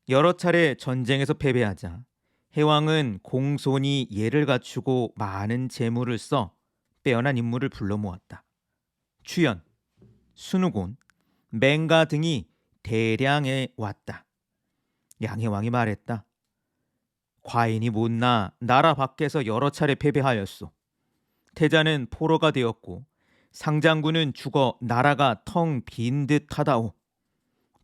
여러 차례 전쟁에서 패배하자 해왕은 공손히 예를 갖추고 많은 재물을 써 빼어난 인물을 불러 모았다. 추연, 순우곤, 맹가 등이 대량에 왔다. 양해왕이 말했다. 과인이 못나 나라 밖에서 여러 차례 패배하였소. 태자는 포로가 되었고 상장군은 죽어 나라가 텅 빈 듯하다오.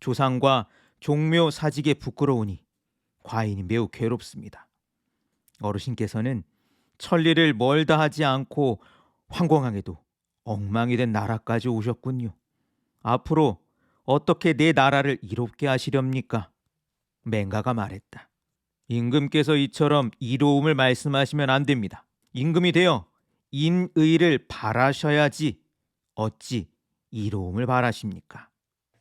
조상과 종묘 사직에 부끄러우니 과인이 매우 괴롭습니다. 어르신께서는 천리를 멀다 하지 않고 황공항에도 엉망이 된 나라까지 오셨군요. 앞으로 어떻게 내 나라를 이롭게 하시렵니까? 맹가가 말했다. 임금께서 이처럼 이로움을 말씀하시면 안 됩니다. 임금이 되어 인의를 바라셔야지 어찌 이로움을 바라십니까?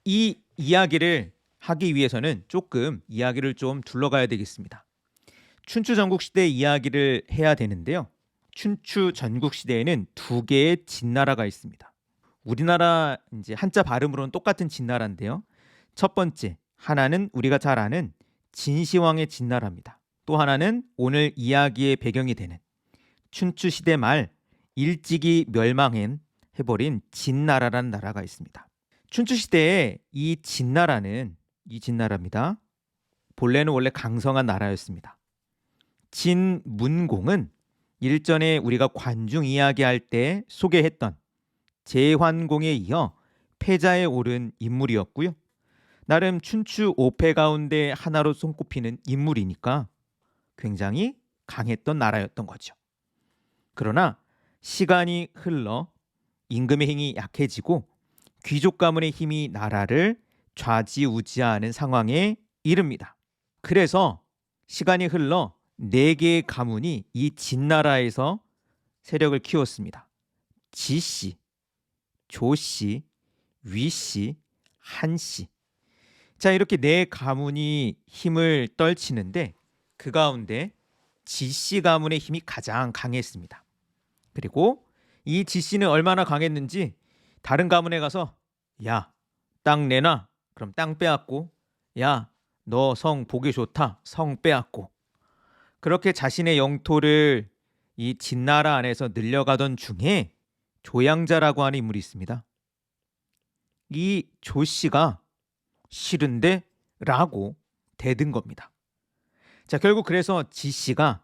이 이야기를 하기 위해서는 조금 이야기를 좀 둘러가야 되겠습니다. 춘추 전국시대 이야기를 해야 되는데요. 춘추 전국시대에는 두 개의 진나라가 있습니다. 우리나라 이제 한자 발음으로는 똑같은 진나라인데요. 첫 번째, 하나는 우리가 잘 아는 진시황의 진나라입니다. 또 하나는 오늘 이야기의 배경이 되는 춘추 시대 말 일찍이 멸망해버린 진나라라는 나라가 있습니다. 춘추 시대에 이 진나라입니다. 본래는 원래 강성한 나라였습니다. 진문공은 일전에 우리가 관중 이야기할 때 소개했던 제환공에 이어 패자에 오른 인물이었고요. 나름 춘추 5패 가운데 하나로 손꼽히는 인물이니까 굉장히 강했던 나라였던 거죠. 그러나 시간이 흘러 임금의 힘이 약해지고 귀족 가문의 힘이 나라를 좌지우지하는 상황에 이릅니다. 그래서 시간이 흘러 4개의 가문이 이 진나라에서 세력을 키웠습니다. 지씨, 조씨, 위씨, 한씨. 자, 이렇게 4가문이 힘을 떨치는데 그 가운데 지씨 가문의 힘이 가장 강했습니다. 그리고 이 지씨는 얼마나 강했는지 다른 가문에 가서 야, 땅 내놔. 그럼 땅 빼앗고, 야, 너 성 보기 좋다. 성 빼앗고. 그렇게 자신의 영토를 이 진나라 안에서 늘려가던 중에 조양자라고 하는 인물이 있습니다. 이 조씨가 싫은데? 라고 대든 겁니다. 자, 결국 그래서 지씨가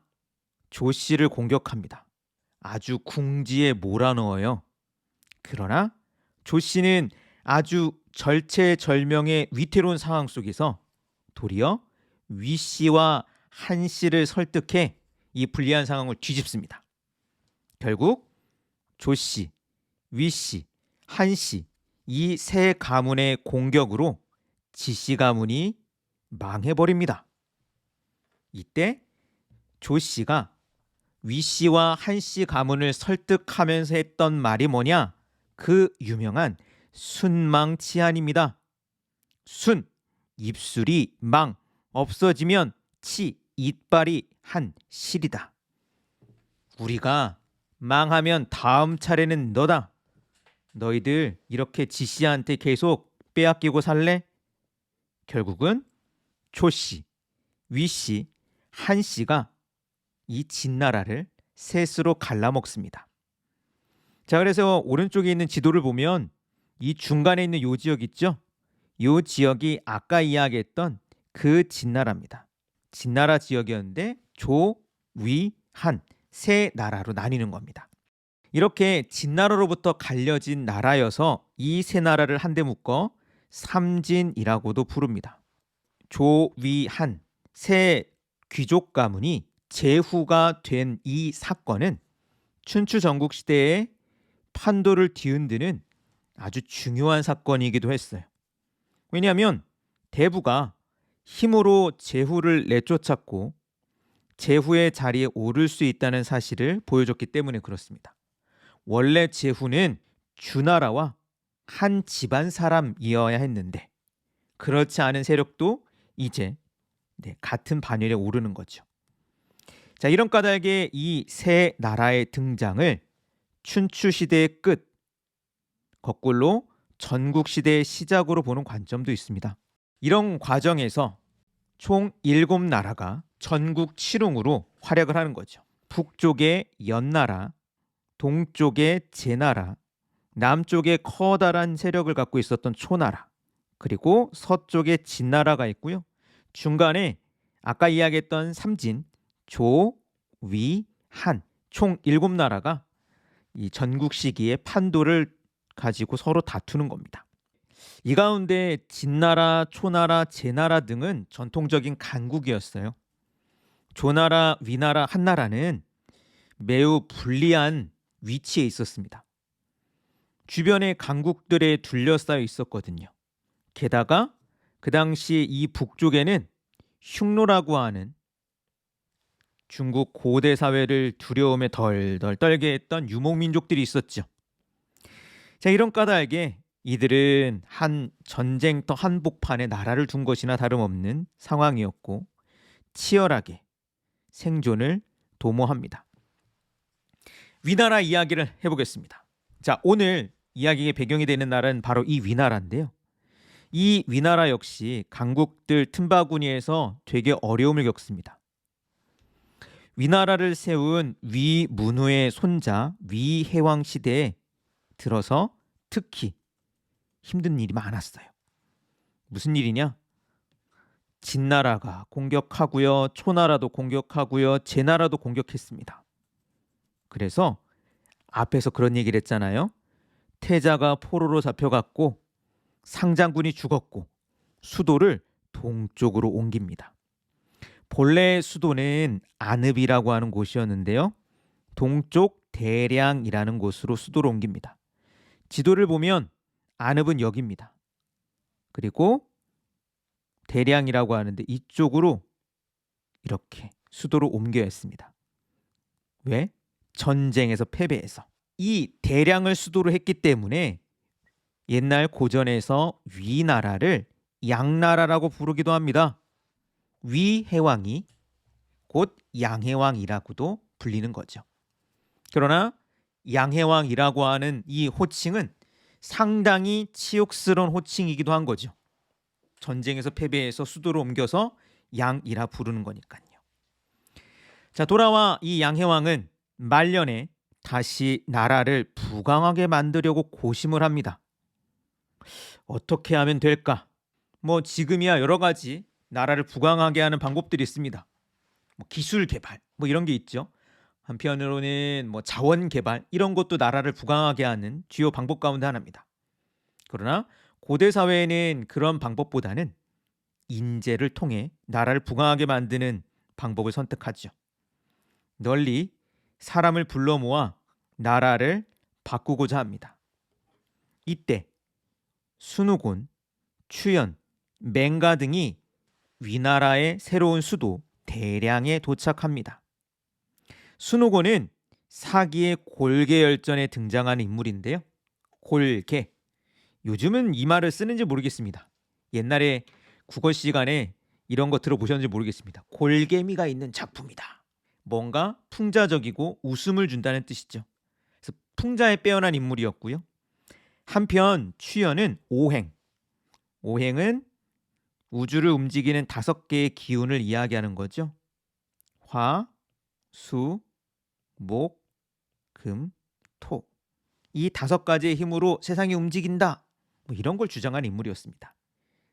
조씨를 공격합니다. 아주 궁지에 몰아넣어요. 그러나 조씨는 아주 절체절명의 위태로운 상황 속에서 도리어 위씨와 한씨를 설득해 이 불리한 상황을 뒤집습니다. 결국 조씨, 위씨, 한씨 이 3가문의 공격으로 지씨 가문이 망해버립니다. 이때 조씨가 위씨와 한씨 가문을 설득하면서 했던 말이 뭐냐? 그 유명한 순망치한입니다. 순, 입술이 망, 없어지면 치, 이빨이 한 실이다. 우리가 망하면 다음 차례는 너다. 너희들 이렇게 지씨한테 계속 빼앗기고 살래? 결국은 조씨, 위씨, 한씨가 이 진나라를 셋으로 갈라먹습니다. 자, 그래서 오른쪽에 있는 지도를 보면 이 중간에 있는 요 지역 있죠? 요 지역이 아까 이야기했던 그 진나라입니다. 진나라 지역이었는데 조, 위, 한 세 나라로 나뉘는 겁니다. 이렇게 진나라로부터 갈려진 나라여서 이 세 나라를 한데 묶어 삼진이라고도 부릅니다. 조, 위, 한 세 귀족 가문이 제후가 된 이 사건은 춘추 전국 시대의 판도를 뒤흔드는 아주 중요한 사건이기도 했어요. 왜냐하면 대부가 힘으로 제후를 내쫓았고 제후의 자리에 오를 수 있다는 사실을 보여줬기 때문에 그렇습니다. 원래 제후는 주나라와 한 집안 사람이어야 했는데 그렇지 않은 세력도 이제 같은 반열에 오르는 거죠. 자, 이런 까닭에 이 세 나라의 등장을 춘추 시대의 끝, 거꾸로 전국 시대의 시작으로 보는 관점도 있습니다. 이런 과정에서 총 7나라가 전국 칠흥으로 활약을 하는 거죠. 북쪽에 연나라, 동쪽에 제나라, 남쪽에 커다란 세력을 갖고 있었던 초나라, 그리고 서쪽에 진나라가 있고요. 중간에 아까 이야기했던 삼진, 조, 위, 한, 총 7나라가 이 전국 시기에 판도를 가지고 서로 다투는 겁니다. 이 가운데 진나라, 초나라, 제나라 등은 전통적인 강국이었어요. 조나라, 위나라, 한나라는 매우 불리한 위치에 있었습니다. 주변에 강국들에 둘러싸여 있었거든요. 게다가 그 당시 이 북쪽에는 흉노라고 하는 중국 고대 사회를 두려움에 덜덜 떨게 했던 유목민족들이 있었죠. 자, 이런 까닭에 이들은 한 전쟁터 한복판에 나라를 둔 것이나 다름없는 상황이었고 치열하게 생존을 도모합니다. 위나라 이야기를 해보겠습니다. 자, 오늘 이야기의 배경이 되는 나라는 바로 이 위나라인데요. 이 위나라 역시 강국들 틈바구니에서 되게 어려움을 겪습니다. 위나라를 세운 위문후의 손자 위해왕 시대에 들어서 특히 힘든 일이 많았어요. 무슨 일이냐? 진나라가 공격하고요, 초나라도 공격하고요, 제나라도 공격했습니다. 그래서 앞에서 그런 얘기를 했잖아요. 태자가 포로로 잡혀갔고 상장군이 죽었고 수도를 동쪽으로 옮깁니다. 본래 수도는 안읍이라고 하는 곳이었는데요. 동쪽 대량이라는 곳으로 수도를 옮깁니다. 지도를 보면 안읍은 여기입니다. 그리고 대량이라고 하는데 이쪽으로 이렇게 수도를 옮겨야 했습니다. 왜? 전쟁에서 패배해서. 이 대량을 수도로 했기 때문에 옛날 고전에서 위나라를 양나라라고 부르기도 합니다. 위해왕이 곧 양해왕이라고도 불리는 거죠. 그러나 양해왕이라고 하는 이 호칭은 상당히 치욕스러운 호칭이기도 한 거죠. 전쟁에서 패배해서 수도로 옮겨서 양이라 부르는 거니까요. 자, 돌아와 이 양해왕은 말년에 다시 나라를 부강하게 만들려고 고심을 합니다. 어떻게 하면 될까? 뭐 지금이야 여러 가지 나라를 부강하게 하는 방법들이 있습니다. 뭐 기술 개발 뭐 이런 게 있죠. 한편으로는 뭐 자원 개발 이런 것도 나라를 부강하게 하는 주요 방법 가운데 하나입니다. 그러나 고대 사회에는 그런 방법보다는 인재를 통해 나라를 부강하게 만드는 방법을 선택하죠. 널리 사람을 불러 모아 나라를 바꾸고자 합니다. 이때 순후곤, 추연, 맹가 등이 위나라의 새로운 수도 대량에 도착합니다. 순후곤은 사기의 골계열전에 등장하는 인물인데요. 골계. 요즘은 이 말을 쓰는지 모르겠습니다. 옛날에 국어 시간에 이런 거 들어보셨는지 모르겠습니다. 골개미가 있는 작품이다. 뭔가 풍자적이고 웃음을 준다는 뜻이죠. 그래서 풍자에 빼어난 인물이었고요. 한편 추연은 오행. 오행은 우주를 움직이는 5개의 기운을 이야기하는 거죠. 화, 수, 목, 금, 토. 이 5가지의 힘으로 세상이 움직인다. 뭐 이런 걸 주장한 인물이었습니다.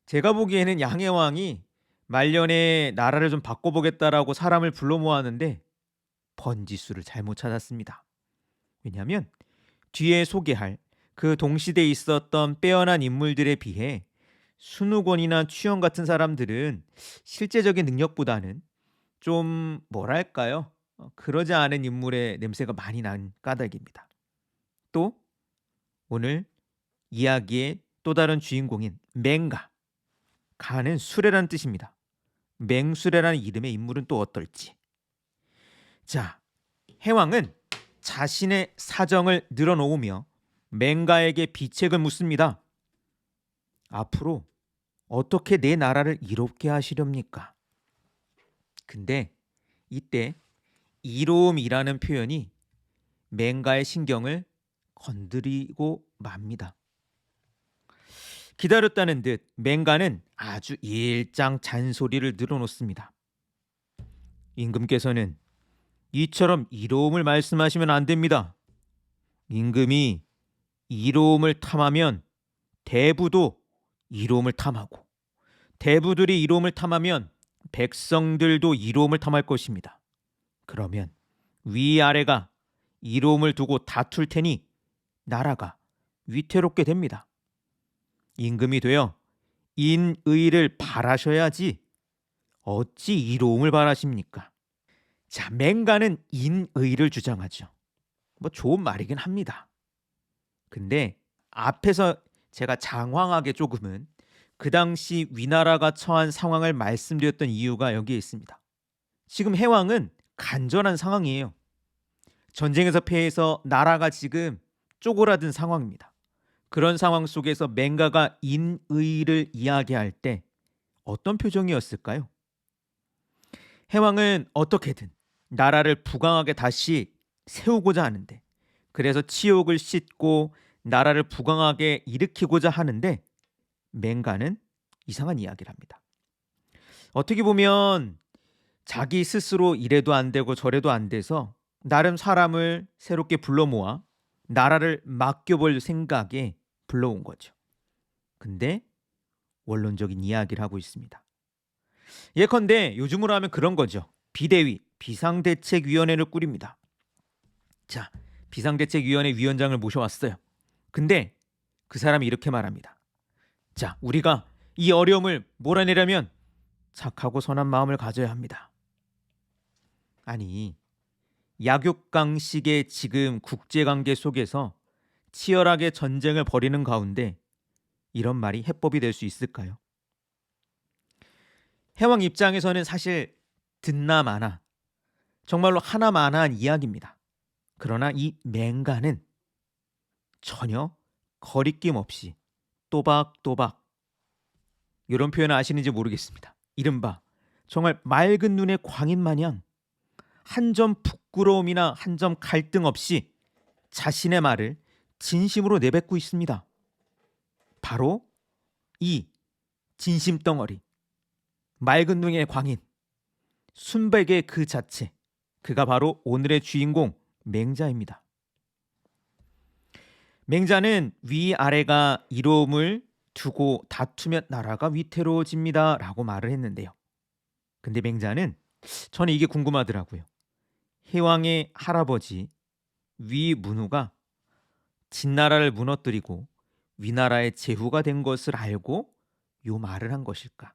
제가 보기에는 양해왕이 말년에 나라를 좀 바꿔보겠다라고 사람을 불러 모았는데 번지수를 잘못 찾았습니다. 왜냐하면 뒤에 소개할 그 동시대에 있었던 빼어난 인물들에 비해 순후곤이나 추연 같은 사람들은 실제적인 능력보다는 좀 뭐랄까요? 그러지 않은 인물의 냄새가 많이 난 까닭입니다. 또 오늘 이야기의 또 다른 주인공인 맹가. 가는 수레라는 뜻입니다. 맹수레라는 이름의 인물은 또 어떨지. 자, 해왕은 자신의 사정을 늘어놓으며 맹가에게 비책을 묻습니다. 앞으로 어떻게 내 나라를 이롭게 하시렵니까? 근데 이때 이로움이라는 표현이 맹가의 신경을 건드리고 맙니다. 기다렸다는 듯 맹가는 아주 일장 잔소리를 늘어놓습니다. 임금께서는 이처럼 이로움을 말씀하시면 안 됩니다. 임금이 이로움을 탐하면 대부도 이로움을 탐하고, 대부들이 이로움을 탐하면 백성들도 이로움을 탐할 것입니다. 그러면 위아래가 이로움을 두고 다툴 테니 나라가 위태롭게 됩니다. 임금이 되어 인의를 바라셔야지 어찌 이로움을 바라십니까? 자, 맹가는 인의를 주장하죠. 뭐 좋은 말이긴 합니다. 근데 앞에서 제가 장황하게 조금은 그 당시 위나라가 처한 상황을 말씀드렸던 이유가 여기에 있습니다. 지금 해왕은 간절한 상황이에요. 전쟁에서 패해서 나라가 지금 쪼그라든 상황입니다. 그런 상황 속에서 맹가가 인의를 이야기할 때 어떤 표정이었을까요? 해왕은 어떻게든 나라를 부강하게 다시 세우고자 하는데, 그래서 치욕을 씻고 나라를 부강하게 일으키고자 하는데, 맹가는 이상한 이야기를 합니다. 어떻게 보면 자기 스스로 이래도 안 되고 저래도 안 돼서 나름 사람을 새롭게 불러 모아 나라를 맡겨볼 생각에 불러온 거죠. 근데 원론적인 이야기를 하고 있습니다. 예컨대 요즘으로 하면 그런 거죠. 비대위, 비상대책위원회를 꾸립니다. 자, 비상대책위원회 위원장을 모셔왔어요. 근데 그 사람이 이렇게 말합니다. 자, 우리가 이 어려움을 몰아내려면 착하고 선한 마음을 가져야 합니다. 아니, 약육강식의 지금 국제관계 속에서 치열하게 전쟁을 벌이는 가운데 이런 말이 해법이 될 수 있을까요? 해왕 입장에서는 사실 듣나 마나, 정말로 하나마나한 이야기입니다. 그러나 이 맹가는 전혀 거리낌 없이 또박또박, 이런 표현을 아시는지 모르겠습니다. 이른바 정말 맑은 눈의 광인 마냥 한 점 부끄러움이나 한 점 갈등 없이 자신의 말을 진심으로 내뱉고 있습니다. 바로 이 진심덩어리, 맑은 눈의 광인, 순백의 그 자체, 그가 바로 오늘의 주인공 맹자입니다. 맹자는 위아래가 이로움을 두고 다투면 나라가 위태로워집니다 라고 말을 했는데요. 근데 맹자는, 저는 이게 궁금하더라고요. 해왕의 할아버지 위문후가 진나라를 무너뜨리고 위나라의 제후가 된 것을 알고 요 말을 한 것일까?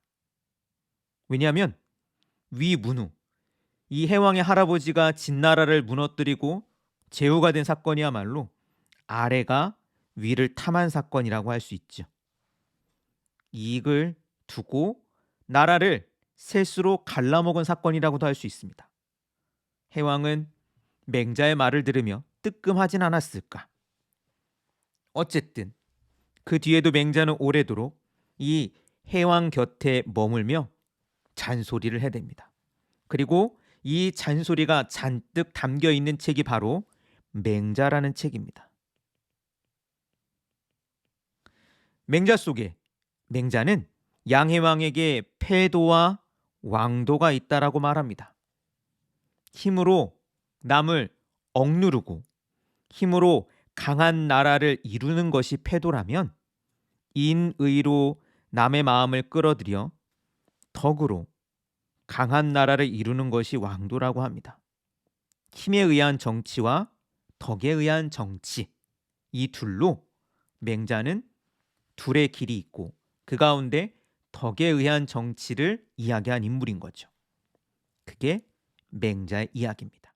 왜냐하면 위문후, 이 해왕의 할아버지가 진나라를 무너뜨리고 제후가 된 사건이야말로 아래가 위를 탐한 사건이라고 할 수 있죠. 이익을 두고 나라를 셋으로 갈라먹은 사건이라고도 할 수 있습니다. 해왕은 맹자의 말을 들으며 뜨끔하진 않았을까? 어쨌든 그 뒤에도 맹자는 오래도록 이 해왕 곁에 머물며 잔소리를 해댑니다. 그리고 이 잔소리가 잔뜩 담겨 있는 책이 바로 맹자라는 책입니다. 맹자 속에 맹자는 양해왕에게 패도와 왕도가 있다라고 말합니다. 힘으로 남을 억누르고 힘으로 강한 나라를 이루는 것이 패도라면, 인의로 남의 마음을 끌어들여 덕으로 강한 나라를 이루는 것이 왕도라고 합니다. 힘에 의한 정치와 덕에 의한 정치, 이 둘로 맹자는 둘의 길이 있고 그 가운데 덕에 의한 정치를 이야기한 인물인 거죠. 그게 맹자의 이야기입니다.